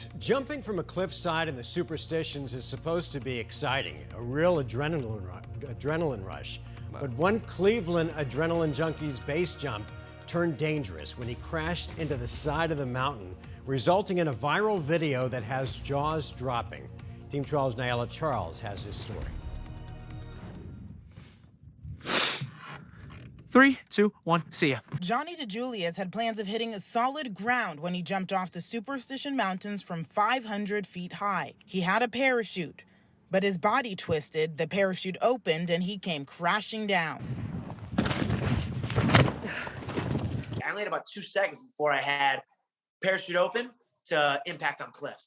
Next, jumping from a cliffside in the Superstitions is supposed to be exciting, a real adrenaline rush. But one Cleveland adrenaline junkie's base jump turned dangerous when he crashed into the side of the mountain, resulting in a viral video that has jaws dropping. Team 12's Nyla Charles has his story. 3, 2, 1, see ya. Johnni DiJulius had plans of hitting solid ground when he jumped off the Superstition Mountains from 500 feet high. He had a parachute, but his body twisted, the parachute opened, and he came crashing down. I only had about 2 seconds before I had parachute open to impact on cliff.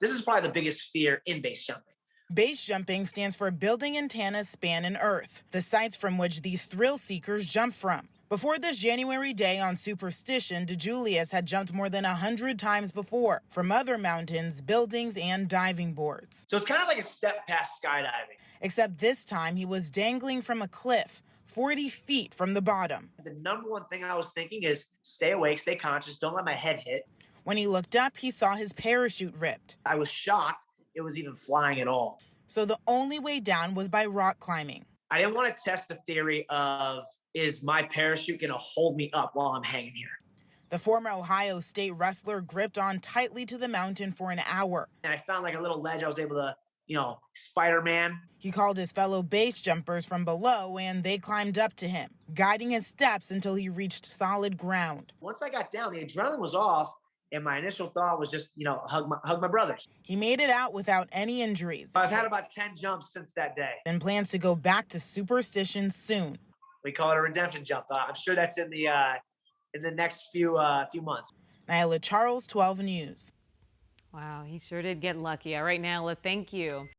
This is probably the biggest fear in base jumping. Base jumping stands for building antennas span in Earth, the sites from which these thrill seekers jump from. Before this January day on Superstition, DiJulius had jumped more than 100 times before from other mountains, buildings, and diving boards. So it's kind of like a step past skydiving. Except this time he was dangling from a cliff 40 feet from the bottom. The number one thing I was thinking is stay awake, stay conscious, don't let my head hit. When he looked up, he saw his parachute ripped. I was shocked it was even flying at all. So the only way down was by rock climbing. I didn't want to test the theory of, is my parachute going to hold me up while I'm hanging here? The former Ohio State wrestler gripped on tightly to the mountain for an hour. And I found like a little ledge I was able to, Spider-Man. He called his fellow base jumpers from below, and they climbed up to him, guiding his steps until he reached solid ground. Once I got down, the adrenaline was off, and my initial thought was just, hug my brothers. He made it out without any injuries. I've had about 10 jumps since that day. And plans to go back to Superstition soon. We call it a redemption jump. I'm sure that's in the next few months. Nyla Charles, 12 News. Wow, he sure did get lucky. All right, Nyla, thank you.